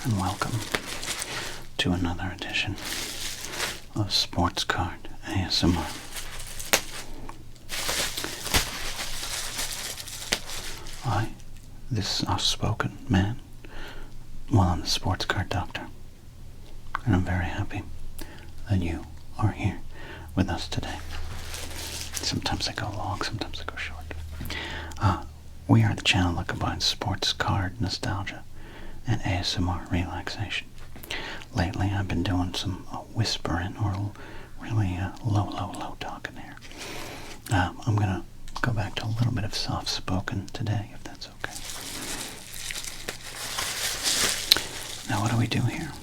and welcome to another edition of Sports Card ASMR. This soft-spoken man, well, I'm the sports card doctor, and I'm very happy that you are here with us today. Sometimes I go long, sometimes I go short. We are the channel that combines sports card nostalgia and ASMR relaxation. Lately, I've been doing some whispering or really low talking here. I'm going to go back to a little bit of soft-spoken today, if that's okay. Now, what do we do here?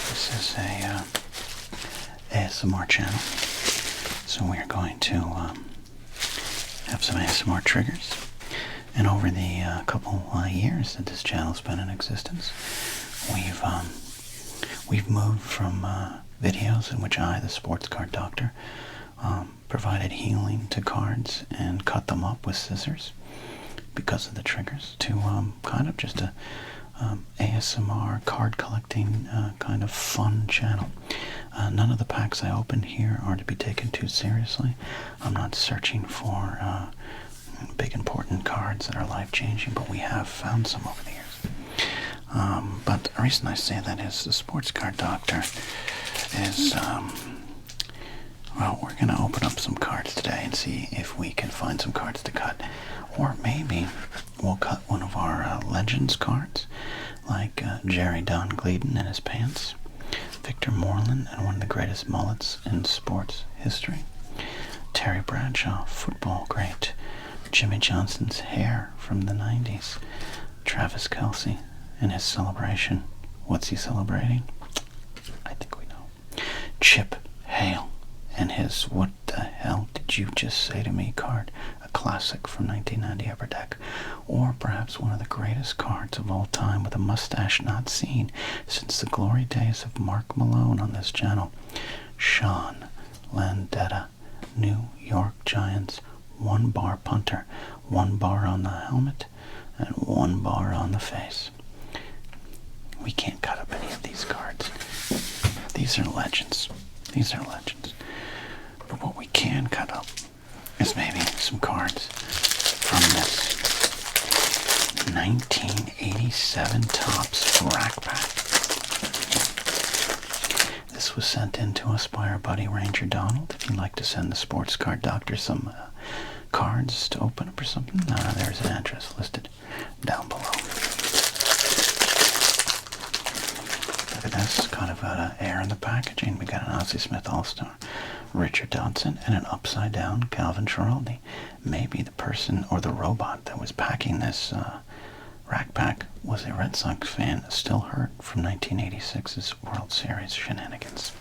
This is a ASMR channel, so we're going to have some ASMR triggers. And over the couple years that this channel's been in existence, we've moved from videos in which I, the sports card doctor, provided healing to cards and cut them up with scissors because of the triggers, to kind of just a ASMR card collecting kind of fun channel. None of the packs I opened here are to be taken too seriously. I'm not searching for big important cards that are life-changing, but we have found some over the years. But the reason I say that is the sports card doctor is, well, we're going to open up some cards today and see if we can find some cards to cut. Or maybe we'll cut one of our Legends cards, like Jerry Don Gleeden and his pants, Victor Moreland and one of the greatest mullets in sports history, Terry Bradshaw, football great, Jimmy Johnson's hair from the 90s, Travis Kelce and his celebration. What's he celebrating? I think we know. Chip Hale and his "What the hell did you just say to me" card, a classic from 1990 Upper Deck, or perhaps one of the greatest cards of all time with a mustache not seen since the glory days of Mark Malone on this channel, Sean Landeta, New York Giants, 1 bar punter, 1 bar on the helmet, and 1 bar on the face. We can't cut up any of these cards. These are legends. These are legends. But what we can cut up is maybe some cards from this 1987 Topps rack pack. This was sent in to us by our buddy Ranger Donald. If you'd like to send the sports card doctor some cards to open up or something, there's an address listed down below. Look at this, kind of air in the packaging. We got an Ozzie Smith All-Star, Richard Dodson, and an upside-down Calvin Schiraldi. Maybe the person or the robot that was packing this rack pack was a Red Sox fan still hurt from 1986's World Series shenanigans.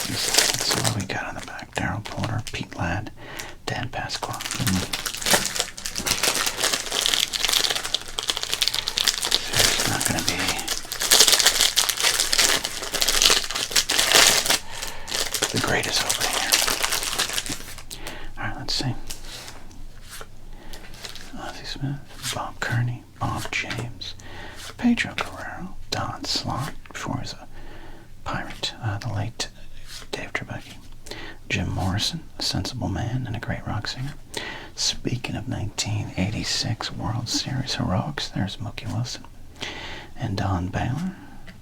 Let's see what we got on the back. Darryl Porter, Pete Ladd, Dan Pasqua. It's not going to be the greatest opening here. Alright, let's see. Ozzie Smith, Bob Kearney, Bob James, Pedro Guerrero, Don Slott, before he was a Pirate, the late Dave Trebecki, Jim Morrison, a sensible man and a great rock singer. Speaking of 1986 World Series heroics, there's Mookie Wilson. And Don Baylor,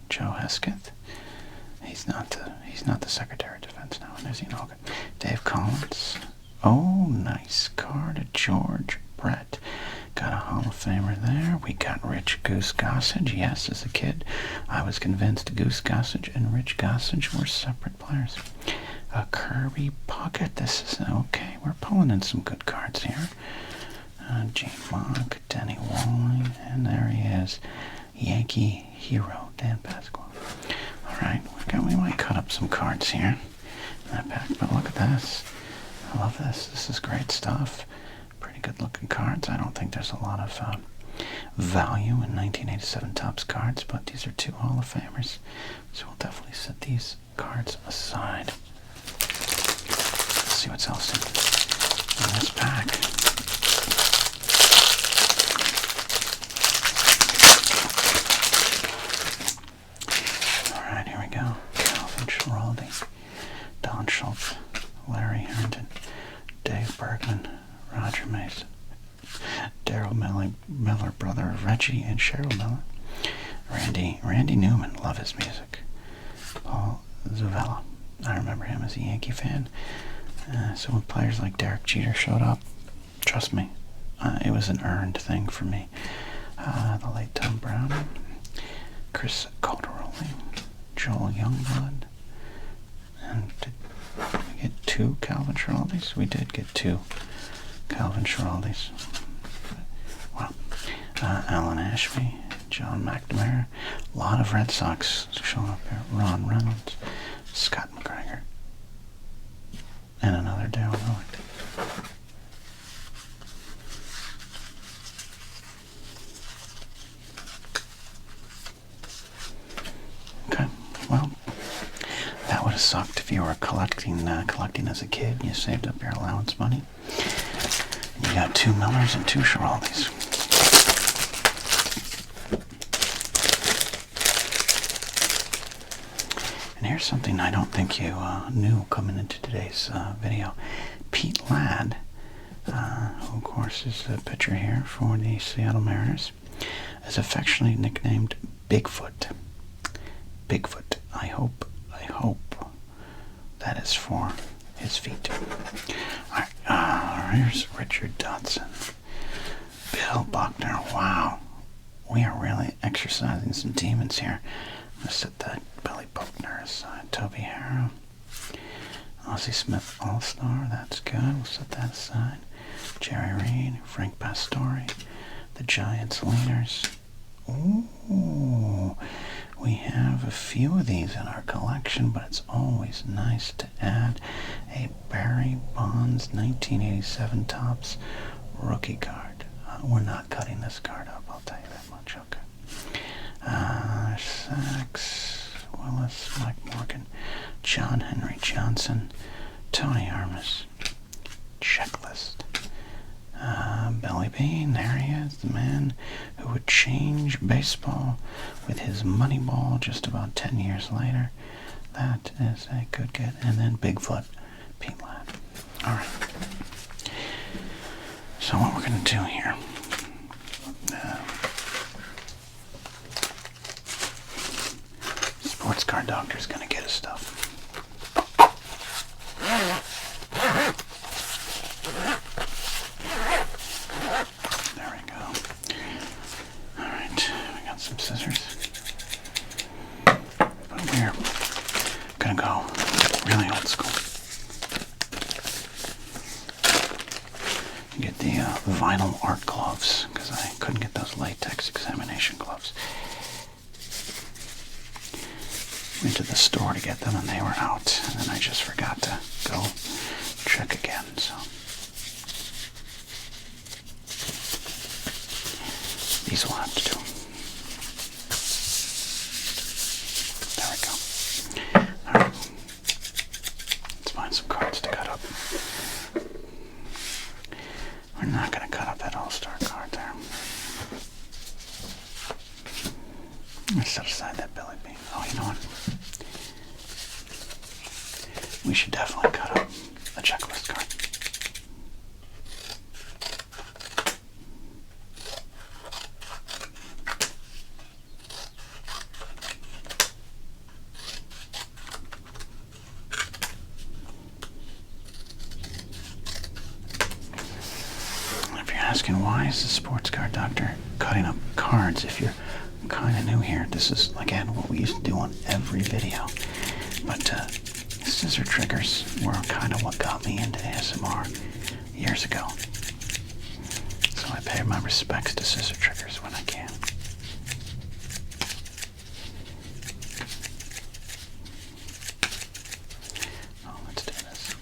Joe Hesketh. He's not the Secretary of Defense now, is he? No, okay. Dave Collins. Oh, nice card of George Brett. Got a Hall of Famer there. We got Rich Goose Gossage. Yes, as a kid, I was convinced Goose Gossage and Rich Gossage were separate players. A Kirby Puckett. This is okay. We're pulling in some good cards here. Gene Monk, Denny Walling, and there he is, Yankee hero Dan Pasqua. All right, we might cut up some cards here in that pack. But look at this. I love this. This is great stuff. Pretty good looking cards. I don't think there's a lot of value in 1987 Topps cards, but these are two Hall of Famers, so we'll definitely set these cards aside. Let's see what's else in this pack. Alright, here we go. Calvin Schiraldi, Don Schultz, Larry Herndon, Dave Bergman, Roger Mason, Daryl Miller, brother of Reggie and Cheryl Miller, Randy Newman, love his music, Paul Zavella, I remember him as a Yankee fan. So when players like Derek Jeter showed up, trust me, it was an earned thing for me. The late Tom Brown, Chris Calderoli, Joel Youngblood, and did we get two Calvin Schiraldis? We did get two Calvin Schiraldis. Wow. Alan Ashby, John McNamara, a lot of Red Sox showing up here. Ron Reynolds, Scott McGregor, and another Darryl Miller. Okay, well, that would have sucked if you were collecting as a kid and you saved up your allowance money. And you got two Millers and two Schiraldis. And here's something I don't think you knew coming into today's video. Pete Ladd, who of course is the pitcher here for the Seattle Mariners, is affectionately nicknamed Bigfoot. Bigfoot. I hope that is for his feet. Alright, here's Richard Dodson. Bill Buckner. Wow. We are really exercising some demons here. I'm going to set that Billy Buckner aside. Toby Harrow. Ozzie Smith All-Star. That's good. We'll set that aside. Jerry Reed. Frank Pastore. The Giants leaders. Ooh. We have a few of these in our collection, but it's always nice to add a Barry Bonds 1987 Topps rookie card. We're not cutting this card up, I'll tell you that much. Okay. Sachs, Willis, Mike Morgan, John Henry Johnson, Tony Armas, Checklist. Billy Bean, there he is, the man who would change baseball with his money ball just about 10 years later. That is a good get. And then Bigfoot, Pete Ladd. Alright. So what we're going to do here, Sports Card Doctor's going to get his stuff. There we go. Alright, we got some scissors. But we're going to go really old school. Get the vinyl art gloves, because I couldn't get those latex examination gloves. Went to the store to get them and they were out, and then I just forgot to go check again, so these will have to do. There we go. Alright, let's find some cards to cut up. We're not going to cut up that All-Star card there. Let's set aside that Billy Bean. Oh, you know what? We should definitely cut up the Checklist card. If you're asking why is the Sports Card Doctor cutting up cards, if you're kind of new here, this is again what we used to do on every video. But scissor triggers were kind of what got me into ASMR years ago. So I pay my respects to scissor triggers when I can. Oh, let's do this.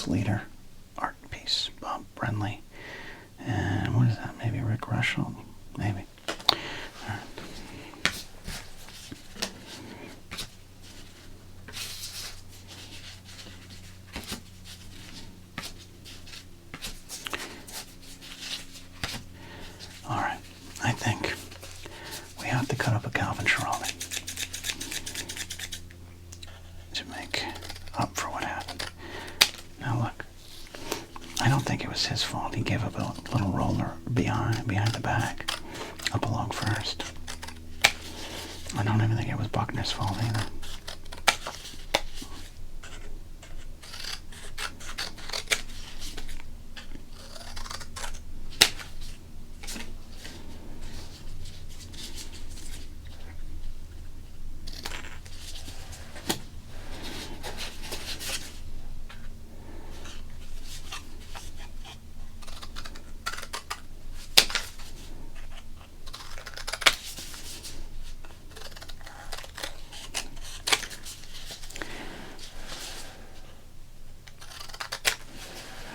Loss Leader art piece, Bob Brenly. And what is that? Maybe Rick Russell? Maybe. All right. All right. I think we have to cut up a Calvin Schiraldi to make up for what happened. Now look, I don't think it was his fault. He gave up a little roller behind the back, up along first. I don't even think it was Buckner's fault either.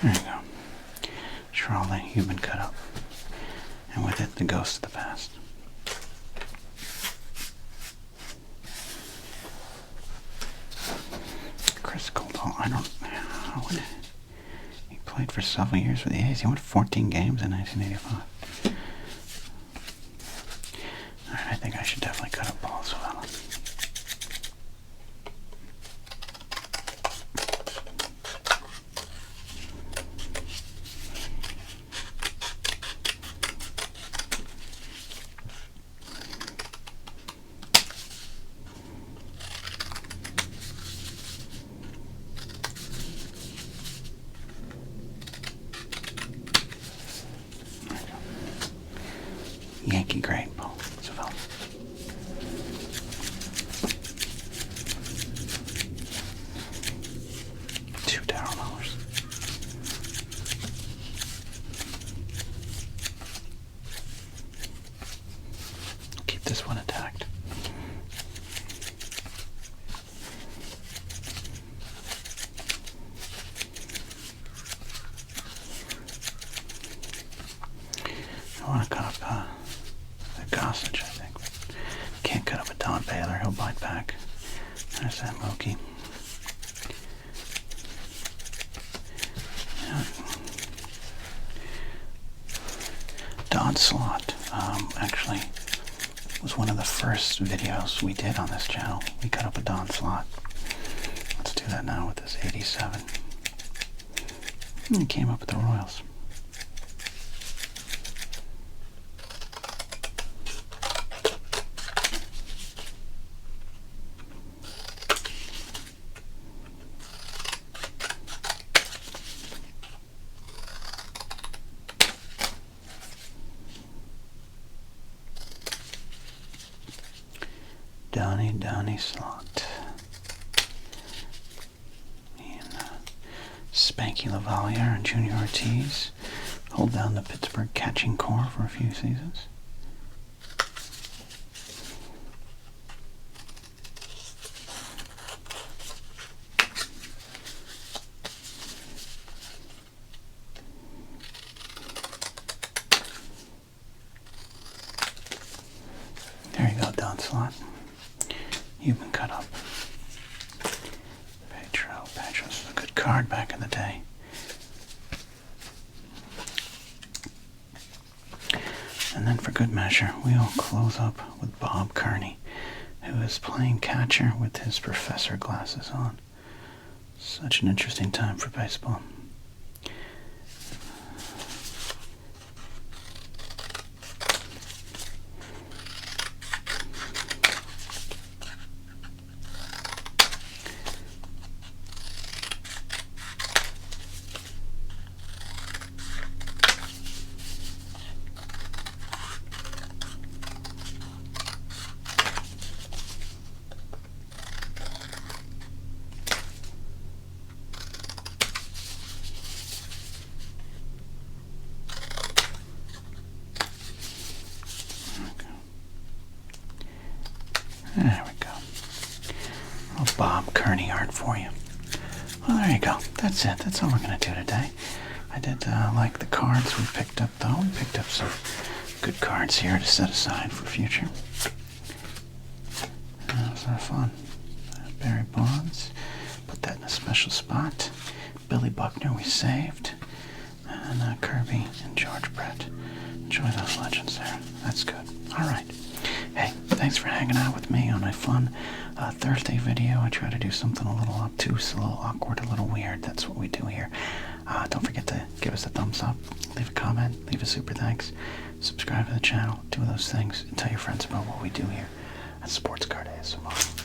There you go. Schiraldi, you've been cut up. And with it, the ghost of the past. Chris Coldwell, I don't know. He played for several years for the A's. He won 14 games in 1985. Alright, I think I should definitely cut up Paul Savella. Yankee great, Paul Savella. Two Darryl Millers. Keep this one intact. I want to cut up Gossage, I think. Can't cut up a Don Baylor, he'll bite back. There's that Mookie. Yeah. Don Slott, actually, was one of the first videos we did on this channel. We cut up a Don Slott. Let's do that now with this 87. He came up with the Royals. Donnie Slott. And Spanky Lavalier and Junior Ortiz hold down the Pittsburgh catching core for a few seasons. There you go, Don Slott. You've been cut up. Pedro's was a good card back in the day. And then for good measure, we'll close up with Bob Kearney, who is playing catcher with his professor glasses on. Such an interesting time for baseball. There we go. A Bob Kearney art for you. Well, there you go. That's it. That's all we're going to do today. I did like the cards we picked up, though. We picked up some good cards here to set aside for future. That was fun. Barry Bonds. Put that in a special spot. Billy Buckner we saved. And Kirby and George Brett. Enjoy those legends there. That's good. All right. Hey, thanks for hanging out with me on my fun Thursday video. I try to do something a little obtuse, a little awkward, a little weird. That's what we do here. Don't forget to give us a thumbs up, leave a comment, leave a super thanks, subscribe to the channel, do those things, and tell your friends about what we do here at Sports Card ASMR.